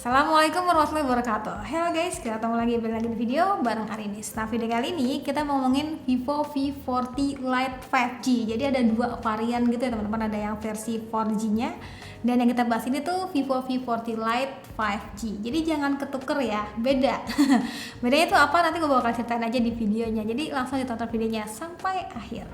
Assalamualaikum warahmatullahi wabarakatuh. Hello guys, kita ketemu lagi di video bareng Arinis. Nah, video kali ini kita mau ngomongin Vivo V40 Lite 5G. Jadi ada dua varian gitu ya teman-teman, ada yang versi 4G-nya dan yang kita bahas ini tuh Vivo V40 Lite 5G. Jadi jangan ketuker ya, beda. Bedanya itu apa? Nanti gue bakal ceritain aja di videonya. Jadi langsung ditonton videonya sampai akhir.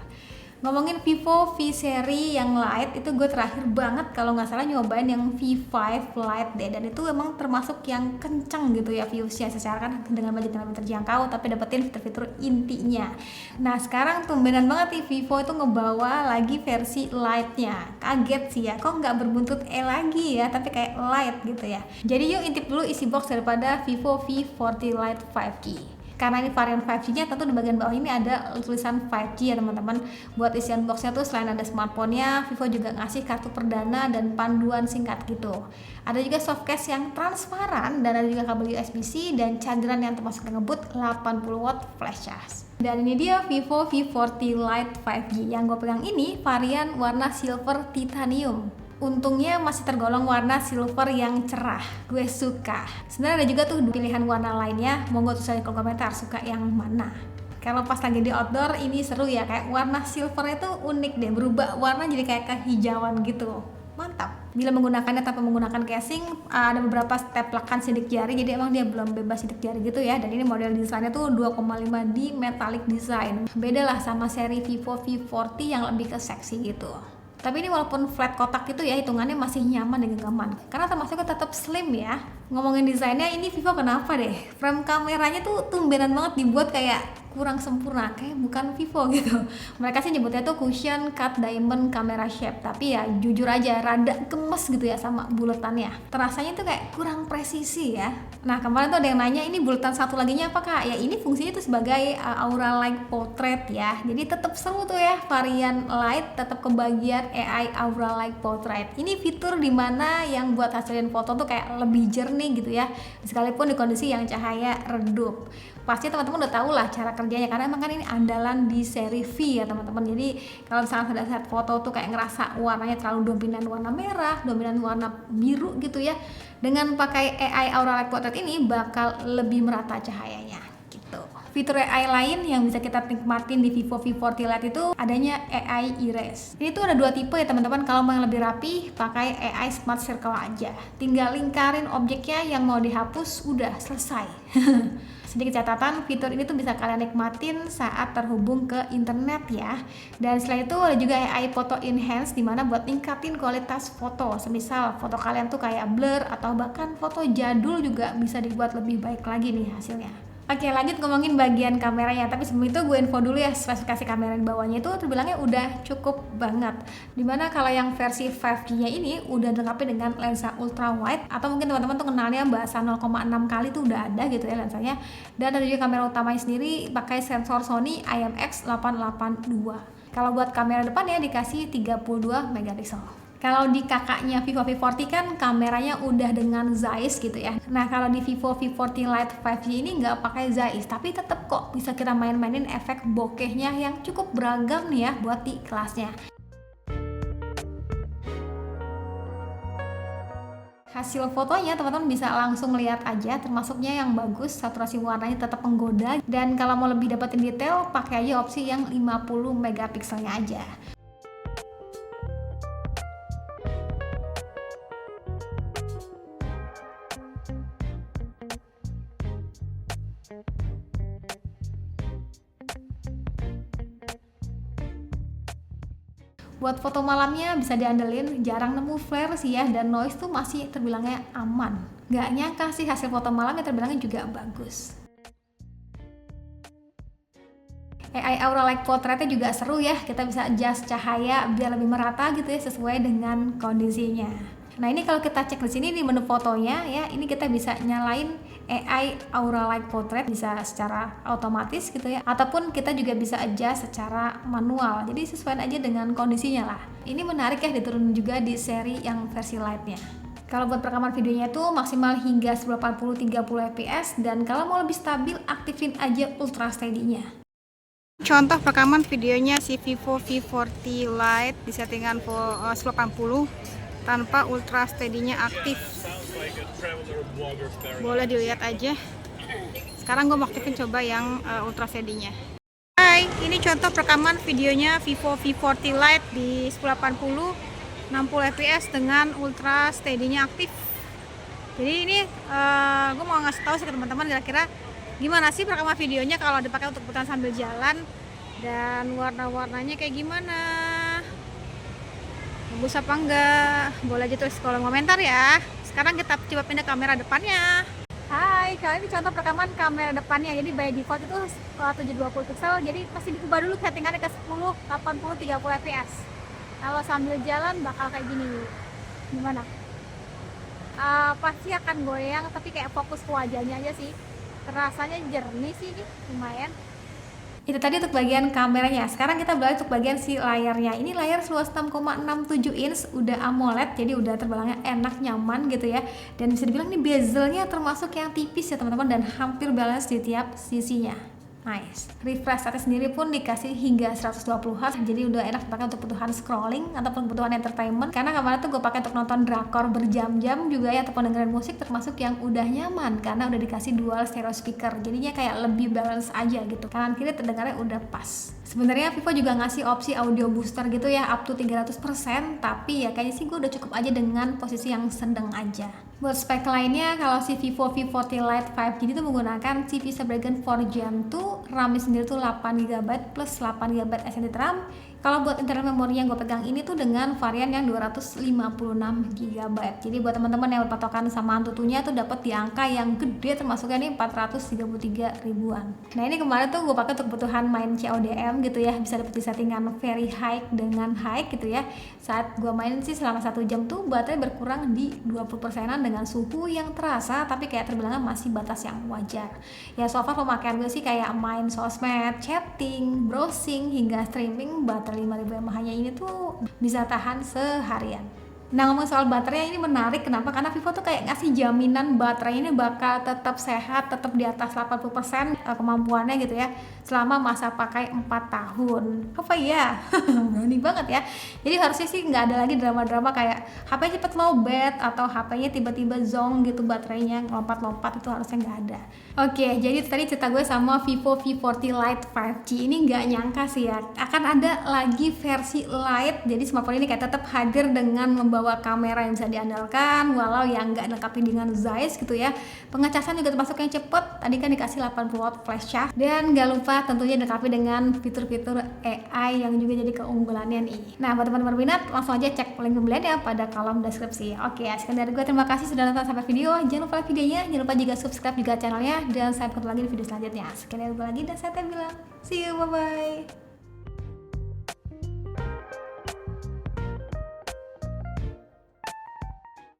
Ngomongin Vivo V seri yang Lite itu gue terakhir banget kalau nggak salah nyobain yang V5 Lite deh, dan itu emang termasuk yang kenceng gitu ya viewsnya, secara kan dengan budget yang lebih terjangkau tapi dapetin fitur-fitur intinya. Nah sekarang tumbenan banget nih Vivo itu ngebawa lagi versi Lite-nya. Kaget sih ya, kok nggak berbuntut E lagi ya, tapi kayak Lite gitu ya. Jadi yuk intip dulu isi box daripada Vivo V40 Lite 5G. Karena ini varian 5G-nya, tentu di bagian bawah ini ada tulisan 5G ya teman-teman. Buat isian boxnya tuh selain ada smartphone-nya, Vivo juga ngasih kartu perdana dan panduan singkat gitu. Ada juga softcase yang transparan dan ada juga kabel USB-C dan chargeran yang termasuk ngebut 80 watt flash charge. Dan ini dia Vivo V40 Lite 5G. Yang gue pegang ini varian warna silver titanium. Untungnya masih tergolong warna silver yang cerah, gue suka. Sebenarnya ada juga tuh pilihan warna lainnya, monggo tulis aja di komentar suka yang mana. Kalau pas lagi di outdoor ini seru ya, kayak warna silver itu unik deh, berubah warna jadi kayak kehijauan gitu. Mantap. Bila menggunakannya tanpa menggunakan casing, ada beberapa teplakan sidik jari, jadi emang dia belum bebas sidik jari gitu ya. Dan ini model desainnya tuh 2,5D metallic design. Beda lah sama seri Vivo V40 yang lebih ke seksi gitu. Tapi ini walaupun flat kotak gitu ya, hitungannya masih nyaman dan genggaman karena termasuknya tetap slim ya. Ngomongin desainnya, ini Vivo kenapa deh, frame kameranya tuh tumbenan banget dibuat kayak kurang sempurna, kayak bukan Vivo gitu. Mereka sih nyebutnya tuh cushion cut diamond camera shape, tapi ya jujur aja rada gemes gitu ya sama buletannya. Terasanya tuh kayak kurang presisi ya. Nah kemarin tuh ada yang nanya, ini buletan satu laginya apa kak? Ya ini fungsinya tuh sebagai aura light portrait ya. Jadi tetap seru tuh ya, varian Lite tetap kebagian AI aura light portrait. Ini fitur dimana yang buat hasilin foto tuh kayak lebih jernih gitu ya, sekalipun di kondisi yang cahaya redup. Pasti teman-teman udah tahu lah cara kerjanya, karena emang kan ini andalan di seri V ya teman-teman. Jadi kalau misalnya pada saat foto tuh kayak ngerasa warnanya terlalu dominan warna merah, dominan warna biru gitu ya, dengan pakai AI Aura Light Portrait ini bakal lebih merata cahayanya gitu. Fitur AI lain yang bisa kita nikmatin di Vivo V40 Lite itu adanya AI Erase. Ini tuh ada dua tipe ya teman-teman. Kalau mau yang lebih rapi, pakai AI Smart Circle aja. Tinggal lingkarin objeknya yang mau dihapus, udah selesai. Sedikit catatan, fitur ini tuh bisa kalian nikmatin saat terhubung ke internet ya. Dan selain itu ada juga AI Photo Enhance, dimana buat ningkatin kualitas foto. Semisal foto kalian tuh kayak blur atau bahkan foto jadul juga bisa dibuat lebih baik lagi nih hasilnya. Oke, lanjut ngomongin bagian kameranya. Tapi sebelum itu gue info dulu ya, spesifikasi kamera di bawahnya itu terbilangnya udah cukup banget. Dimana kalau yang versi 5G-nya ini udah dilengkapi dengan lensa ultra wide, atau mungkin teman-teman tuh kenalnya bahasa 0,6 kali tuh udah ada gitu ya lensanya. Dan ada juga kamera utamanya sendiri pakai sensor Sony IMX882. Kalau buat kamera depannya dikasih 32 megapiksel. Kalau di kakaknya Vivo V40 kan kameranya udah dengan Zeiss gitu ya. Nah kalau di Vivo V40 Lite 5G ini nggak pakai Zeiss, tapi tetap kok bisa kita main-mainin efek bokehnya yang cukup beragam nih ya buat di kelasnya. Hasil fotonya teman-teman bisa langsung lihat aja, termasuknya yang bagus, saturasi warnanya tetap menggoda, dan kalau mau lebih dapetin detail pakai aja opsi yang 50 megapikselnya aja. Buat foto malamnya bisa diandelin, jarang nemu flare sih ya, dan noise tuh masih terbilangnya aman. Gak nyangka sih hasil foto malamnya terbilangnya juga bagus. AI Aura Light Portraitnya juga seru ya, kita bisa adjust cahaya biar lebih merata gitu ya sesuai dengan kondisinya. Nah ini kalau kita cek di sini di menu fotonya ya, ini kita bisa nyalain AI Aura Light Portrait, bisa secara otomatis gitu ya, ataupun kita juga bisa adjust secara manual. Jadi sesuaikan aja dengan kondisinya lah. Ini menarik ya, diturunin juga di seri yang versi Lite-nya. Kalau buat perekaman videonya itu maksimal hingga 1080 30 fps, dan kalau mau lebih stabil aktifin aja Ultra Steady-nya. Contoh rekaman videonya si Vivo V40 Lite di settingan 1080 tanpa Ultra Steady-nya aktif. Boleh dilihat aja. Sekarang gue mau aktifin coba yang ultra steady-nya. Hai, ini contoh perekaman videonya Vivo V40 Lite di 1080 60 fps dengan ultra steady-nya aktif. Jadi ini gue mau ngasih tahu sih ke teman-teman kira-kira gimana sih perekaman videonya kalau dipakai untuk putar sambil jalan, dan warna-warnanya kayak gimana, bagus apa enggak. Boleh aja tulis kolom komentar ya. Sekarang kita coba pindah kamera depannya. Hai, kali ini contoh perekaman kamera depannya. Jadi by default itu 720 pixel, jadi pasti diubah dulu settingannya ke 10, 80, 30 fps. Kalau sambil jalan bakal kayak gini. Gimana? Pasti akan goyang, tapi kayak fokus ke wajahnya aja sih. Rasanya jernih sih, lumayan. Itu tadi untuk bagian kameranya. Sekarang kita beralih untuk bagian si layarnya. Ini layar seluas 6,67 inch, udah AMOLED, jadi udah terbilangnya enak, nyaman gitu ya. Dan bisa dibilang ini bezelnya termasuk yang tipis ya teman-teman, dan hampir balance di tiap sisinya. Nice. Refresh rate sendiri pun dikasih hingga 120Hz, jadi udah enak dipakai untuk kebutuhan scrolling ataupun kebutuhan entertainment. Karena kemarin tuh gue pakai untuk nonton drakor berjam-jam juga ya, ataupun dengerin musik, termasuk yang udah nyaman karena udah dikasih dual stereo speaker. Jadinya kayak lebih balance aja gitu. Kanan kiri terdengarnya udah pas. Sebenarnya Vivo juga ngasih opsi audio booster gitu ya, up to 300%, tapi ya kayaknya sih gue udah cukup aja dengan posisi yang sedang aja. Buat spek lainnya, kalau si Vivo V40 Lite 5G itu menggunakan CPU Snapdragon 4 Gen 2, RAM-nya sendiri tuh 8GB plus 8GB SSD RAM. Kalau buat internal memori yang gue pegang ini tuh dengan varian yang 256GB. Jadi buat teman-teman yang berpatokan sama Antutunya tuh dapat di angka yang gede, termasuknya nih 433 ribuan. Nah ini kemarin tuh gue pakai untuk kebutuhan main CODM gitu ya, bisa dapet di settingan very high dengan high gitu ya. Saat gue main sih selama 1 jam tuh baterai berkurang di 20%an dengan suhu yang terasa, tapi kayak terbilangnya masih batas yang wajar. Ya so far pemakaian gue sih kayak main sosmed, chatting, browsing, hingga streaming, baterai 5000 mAh ini tuh bisa tahan seharian. Nah ngomong soal baterai ini menarik, kenapa? Karena Vivo tuh kayak ngasih jaminan baterai ini bakal tetap sehat, tetap di atas 80% kemampuannya gitu ya, selama masa pakai 4 tahun. Apa ya? Berani banget ya. Jadi harusnya sih nggak ada lagi drama-drama kayak HP cepet lowbat atau HP-nya tiba-tiba zong gitu, baterainya lompat-lompat, itu harusnya nggak ada. Oke, jadi tadi cerita gue sama Vivo V40 Lite 5G. Ini nggak nyangka sih ya, akan ada lagi versi Lite. Jadi smartphone ini kayak tetap hadir dengan membawa kamera yang bisa diandalkan, walau yang nggak dilengkapi dengan Zeiss gitu ya. Pengecasan juga termasuk yang cepet, tadi kan dikasih 80W flash charge. Dan nggak lupa tentunya dilengkapi dengan fitur-fitur AI yang juga jadi keunggulannya nih. Nah buat teman-teman berminat, langsung aja cek link pembeliannya pada kolom deskripsi. Oke, sekian dari gue, terima kasih sudah nonton sampai video. Jangan lupa like videonya, jangan lupa juga subscribe juga channelnya, dan sampai ketemu lagi di video selanjutnya. Sekian dari gue lagi, dan saya bilang see you, bye bye.